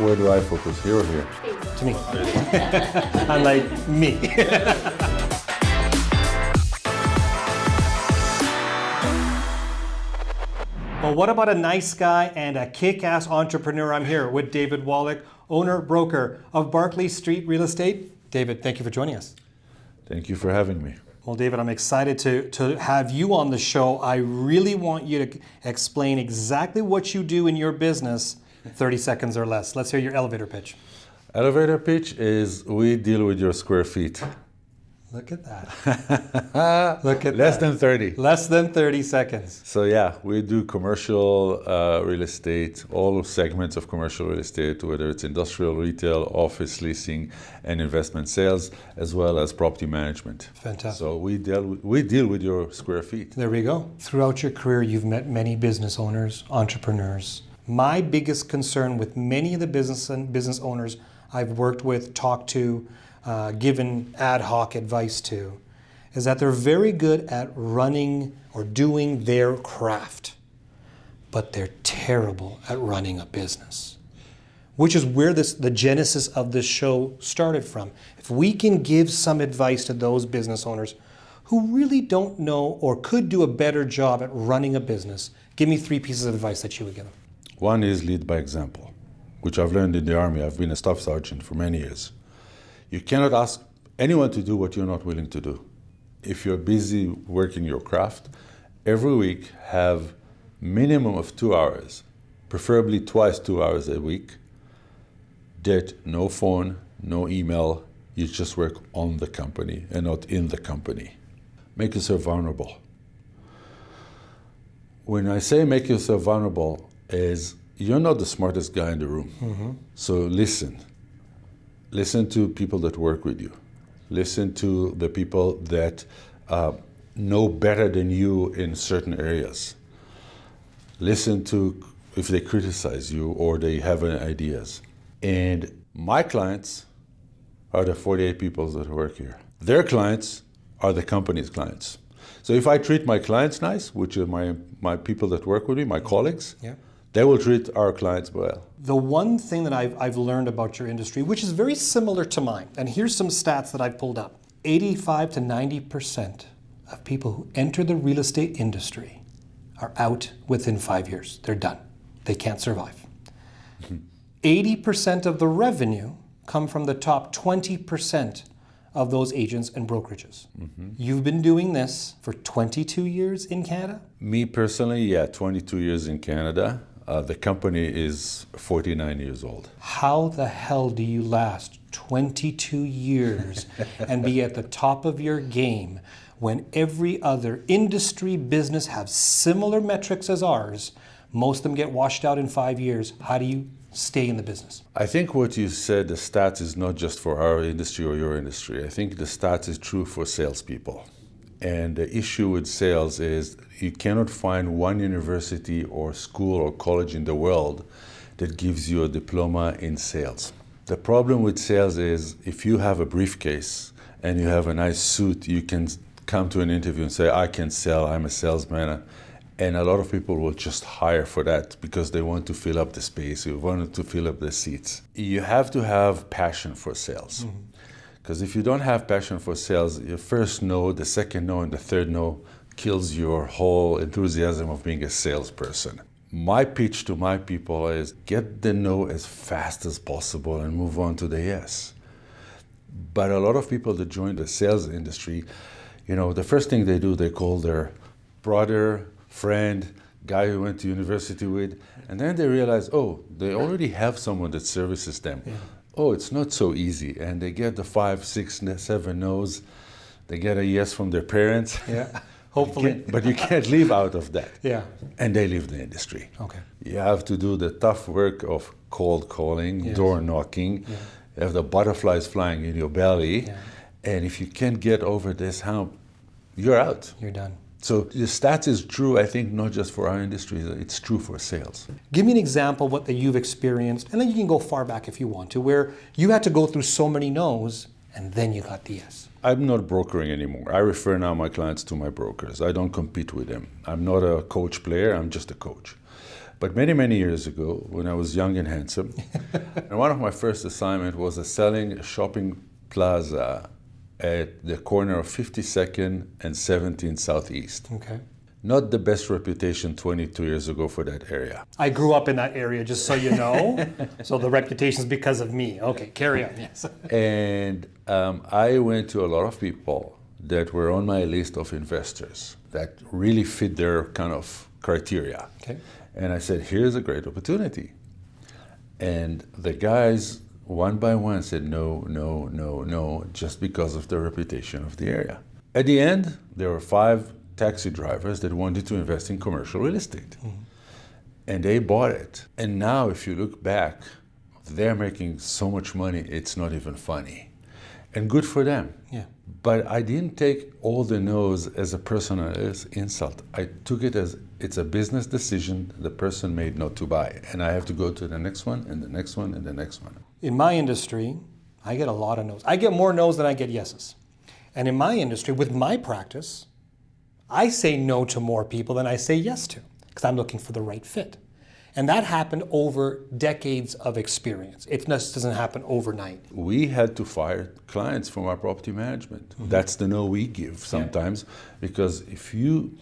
Where do I focus? Here or here? To me. Unlike me. Well, what about a nice guy and a kick-ass entrepreneur? I'm here with David Wallach, owner, broker of Barclay Street Real Estate. David, thank you for joining us. Thank you for having me. Well, David, I'm excited to have you on the show. I really want you to explain exactly what you do in your business in 30 seconds or less. Let's hear your elevator pitch. Elevator pitch is we deal with your square feet. Look at that. Look at Less that. than 30. Less than 30 seconds. So yeah, we do commercial real estate, all segments of commercial real estate, whether it's industrial, retail, office leasing, and investment sales, as well as property management. Fantastic. So we deal with your square feet. There we go. Throughout your career, you've met many business owners, entrepreneurs. My biggest concern with many of the business owners I've worked with, talked to, given ad hoc advice to, is that they're very good at running or doing their craft, but they're terrible at running a business, which is where the genesis of this show started from. If we can give some advice to those business owners who really don't know or could do a better job at running a business, give me 3 pieces of advice that you would give them. One is lead by example, which I've learned in the Army. I've been a staff sergeant for many years. You cannot ask anyone to do what you're not willing to do. If you're busy working your craft, every week have minimum of 2 hours, preferably twice 2 hours a week, that no phone, no email, you just work on the company and not in the company. Make yourself vulnerable. When I say make yourself vulnerable, is you're not the smartest guy in the room. Mm-hmm. So listen. Listen to people that work with you. Listen to the people that know better than you in certain areas. Listen to if they criticize you or they have any ideas. And my clients are the 48 people that work here. Their clients are the company's clients. So if I treat my clients nice, which are my people that work with me, my colleagues, yeah, they will treat our clients well. The one thing that I've learned about your industry, which is very similar to mine, and here's some stats that I've pulled up. 85 to 90% of people who enter the real estate industry are out within 5 years. They're done. They can't survive. 80% of the revenue come from the top 20% of those agents and brokerages. Mm-hmm. You've been doing this for 22 years in Canada? Me personally, yeah, 22 years in Canada. The company is 49 years old. How the hell do you last 22 years and be at the top of your game when every other industry business has similar metrics as ours? Most of them get washed out in 5 years. How do you stay in the business? I think what you said, the stats is not just for our industry or your industry. I think the stats is true for salespeople. And the issue with sales is you cannot find one university or school or college in the world that gives you a diploma in sales. The problem with sales is if you have a briefcase and you have a nice suit, you can come to an interview and say, I can sell, I'm a salesman. And a lot of people will just hire for that because they want to fill up the space, they want to fill up the seats. You have to have passion for sales. Mm-hmm. Because if you don't have passion for sales, your first no, the second no, and the third no kills your whole enthusiasm of being a salesperson. My pitch to my people is get the no as fast as possible and move on to the yes. But a lot of people that join the sales industry, the first thing they do, they call their brother, friend, guy who went to university with, and then they realize, they already have someone that services them. Yeah. It's not so easy. And they get the 5, 6, 7 no's. They get a yes from their parents. Yeah, hopefully. But you can't live out of that. Yeah. And they leave the industry. Okay. You have to do the tough work of cold calling, yes, door knocking. Yeah. You have the butterflies flying in your belly. Yeah. And if you can't get over this hump, you're out. You're done. So the stats is true, I think, not just for our industry, it's true for sales. Give me an example of what that you've experienced, and then you can go far back if you want to, where you had to go through so many no's, and then you got the yes. I'm not brokering anymore. I refer now my clients to my brokers. I don't compete with them. I'm not a coach player, I'm just a coach. But many, many years ago, when I was young and handsome, and one of my first assignments was selling a shopping plaza at the corner of 52nd and 17th Southeast. Okay. Not the best reputation 22 years ago for that area. I grew up in that area, just so you know. So the reputation is because of me. Okay, carry on, yes. And I went to a lot of people that were on my list of investors that really fit their kind of criteria. Okay. And I said, here's a great opportunity. And the guys, one by one, said no, just because of the reputation of the area. At the end, there were 5 taxi drivers that wanted to invest in commercial real estate. Mm-hmm. And they bought it. And now, if you look back, they're making so much money, it's not even funny. And good for them. Yeah. But I didn't take all the no's as a personal insult. I took it as it's a business decision the person made not to buy. And I have to go to the next one, and the next one, and the next one. In my industry, I get a lot of no's. I get more no's than I get yeses. And in my industry, with my practice, I say no to more people than I say yes to, because I'm looking for the right fit. And that happened over decades of experience. It just doesn't happen overnight. We had to fire clients from our property management. Mm-hmm. That's the no we give sometimes, because if you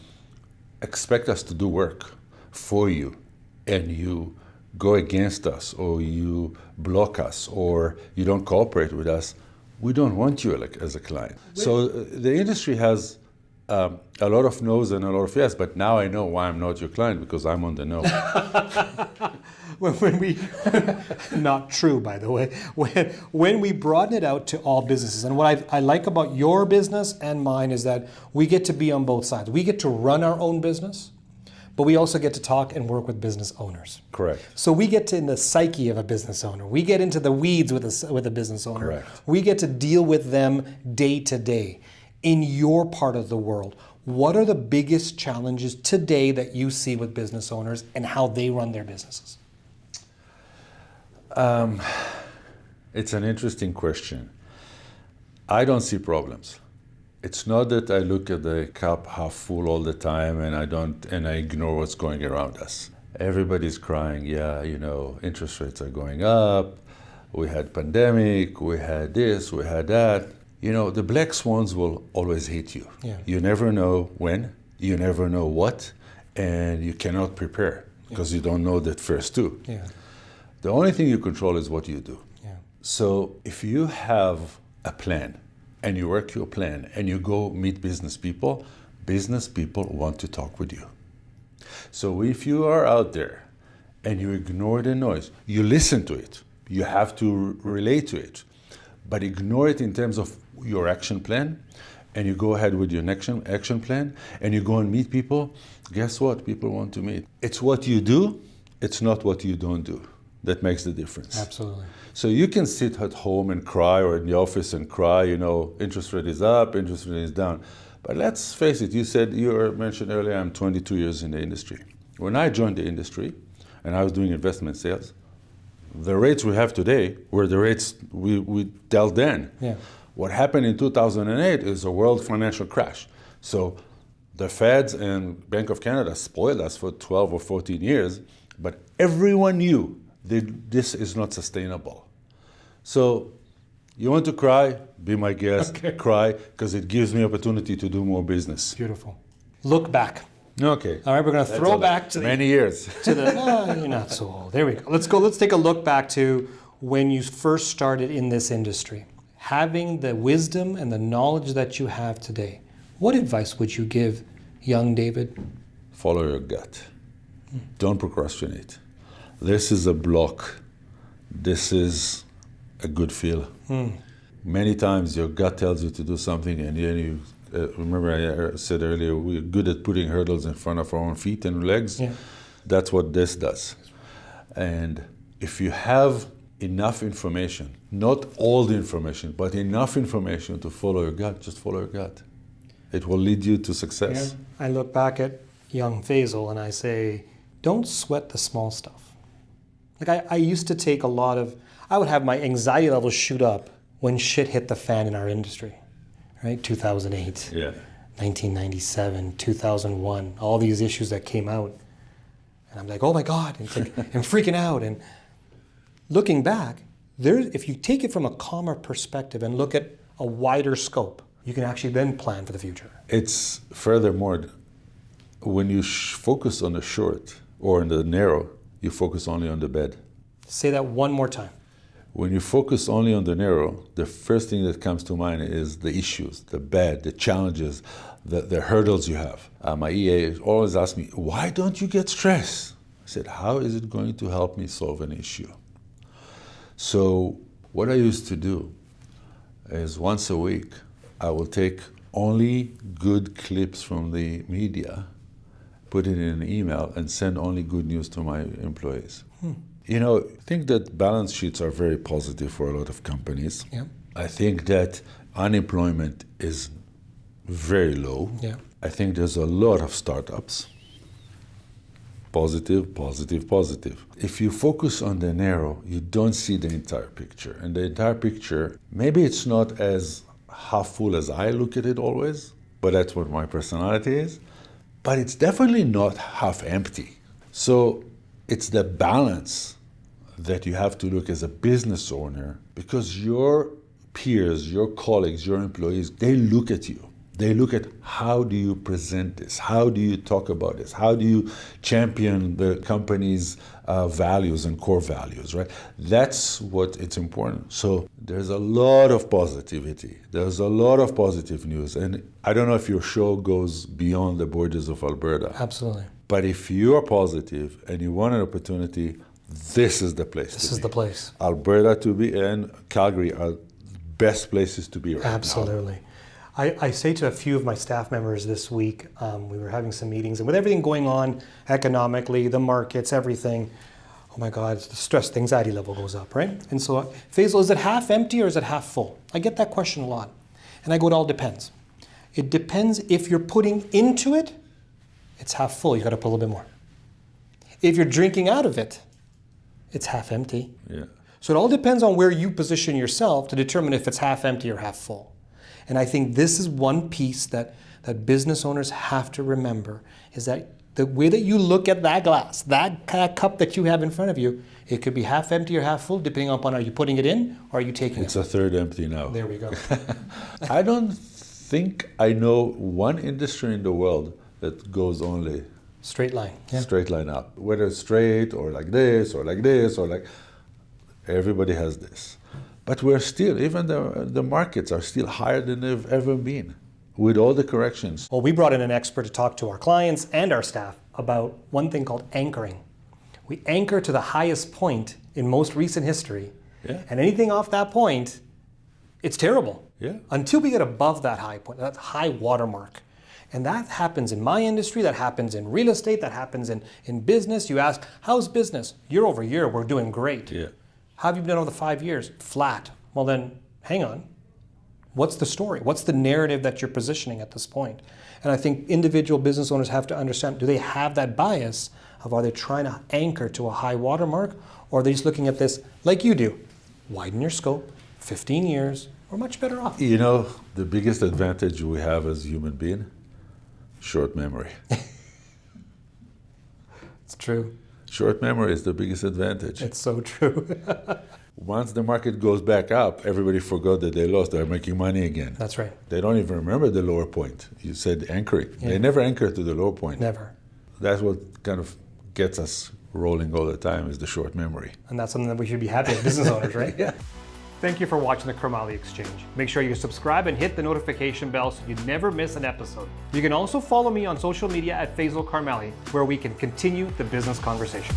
expect us to do work for you and you go against us or you block us or you don't cooperate with us, we don't want you as a client. So the industry has a lot of no's and a lot of yes, but now I know why I'm not your client, because I'm on the no. when we, not true by the way, when we broaden it out to all businesses, and what I like about your business and mine is that we get to be on both sides. We get to run our own business, but we also get to talk and work with business owners. Correct. So we get to in the psyche of a business owner. We get into the weeds with a business owner. Correct. We get to deal with them day to day. In your part of the world, what are the biggest challenges today that you see with business owners and how they run their businesses? It's an interesting question. I don't see problems. It's not that I look at the cup half full all the time and I ignore what's going around us. Everybody's crying, interest rates are going up, we had pandemic, we had this, we had that. The black swans will always hit you. Yeah. You never know when, you never know what, and you cannot prepare because you don't know that first too. Yeah. The only thing you control is what you do. Yeah. So if you have a plan and you work your plan and you go meet business people want to talk with you. So if you are out there and you ignore the noise, you listen to it, you have to relate to it, but ignore it in terms of your action plan, and you go ahead with your action plan, and you go and meet people, guess what? People want to meet. It's what you do, it's not what you don't do that makes the difference. Absolutely. So you can sit at home and cry, or in the office and cry, interest rate is up, interest rate is down. But let's face it, you mentioned earlier, I'm 22 years in the industry. When I joined the industry, and I was doing investment sales, the rates we have today were the rates we dealt then. Yeah. What happened in 2008 is a world financial crash. So the Feds and Bank of Canada spoiled us for 12 or 14 years, but everyone knew that this is not sustainable. So you want to cry? Be my guest, okay. Cry, because it gives me opportunity to do more business. Beautiful. Look back. Okay. All right, we're going to throw back to many years. You're not so old. There we go. Let's take a look back to when you first started in this industry. Having the wisdom and the knowledge that you have today, what advice would you give young David? Follow your gut. Don't procrastinate. This is a block. This is a good feel. Many times your gut tells you to do something, and then you remember I said earlier, we're good at putting hurdles in front of our own feet and legs. Yeah. That's what this does. And if you have enough information, not all the information, but enough information to follow your gut, just follow your gut. It will lead you to success. Yeah. I look back at young Faisal and I say, don't sweat the small stuff. Like I used to take I would have my anxiety levels shoot up when shit hit the fan in our industry, right? 2008, 1997, 2001, all these issues that came out. And I'm like, oh my God, and it's like, I'm freaking out. And looking back, if you take it from a calmer perspective and look at a wider scope, you can actually then plan for the future. It's furthermore, when you focus on the short or on the narrow, you focus only on the bad. Say that one more time. When you focus only on the narrow, the first thing that comes to mind is the issues, the bad, the challenges, the hurdles you have. My EA always asks me, why don't you get stressed? I said, how is it going to help me solve an issue? So what I used to do is once a week, I will take only good clips from the media, put it in an email, and send only good news to my employees. You know, I think that balance sheets are very positive for a lot of companies. Yeah. I think that unemployment is very low. Yeah. I think there's a lot of startups. Positive, positive, positive. If you focus on the narrow, you don't see the entire picture. And the entire picture, maybe it's not as half full as I look at it always, but that's what my personality is. But it's definitely not half empty. So it's the balance that you have to look as a business owner, because your peers, your colleagues, your employees, they look at you. They look at how do you present this? How do you talk about this? How do you champion the company's values and core values, right? That's what it's important. So there's a lot of positivity. There's a lot of positive news. And I don't know if your show goes beyond the borders of Alberta. Absolutely. But if you are positive and you want an opportunity, this is the place to be. This is the place. Alberta to be and Calgary are best places to be right Absolutely. I say to a few of my staff members this week, we were having some meetings, and with everything going on economically, the markets, everything, oh my God, the stress, the anxiety level goes up, right? And so, Faisal, is it half empty or is it half full? I get that question a lot. And I go, it all depends. It depends if you're putting into it, it's half full, you got to put a little bit more. If you're drinking out of it, it's half empty. Yeah. So it all depends on where you position yourself to determine if it's half empty or half full. And I think this is one piece that business owners have to remember, is that the way that you look at that glass, that cup that you have in front of you, it could be half empty or half full, depending upon are you putting it in or are you taking it. It's a third empty now. There we go. I don't think I know one industry in the world that goes only Straight line. Yeah. straight line up. Whether it's straight or like this or like this or like, everybody has this. But we're still, even the markets are still higher than they've ever been with all the corrections. Well, we brought in an expert to talk to our clients and our staff about one thing called anchoring. We anchor to the highest point in most recent history. Yeah. And anything off that point, it's terrible. Yeah. Until we get above that high point, that high watermark. And that happens in my industry, that happens in real estate, that happens in business. You ask, how's business? Year over year, we're doing great. Yeah. How have you been over the 5 years? Flat. Well then, hang on. What's the story? What's the narrative that you're positioning at this point? And I think individual business owners have to understand, do they have that bias of are they trying to anchor to a high watermark, or are they just looking at this like you do? Widen your scope, 15 years, we're much better off. You know, the biggest advantage we have as human being, short memory. It's true. Short memory is the biggest advantage. It's so true. Once the market goes back up, everybody forgot that they lost. They're making money again. That's right. They don't even remember the lower point. You said anchoring. Yeah. They never anchor to the lower point. Never. That's what kind of gets us rolling all the time, is the short memory. And that's something that we should be happy as business owners, right? Yeah. Thank you for watching the Karmali Exchange. Make sure you subscribe and hit the notification bell so you never miss an episode. You can also follow me on social media at Faisal Karmali, where we can continue the business conversation.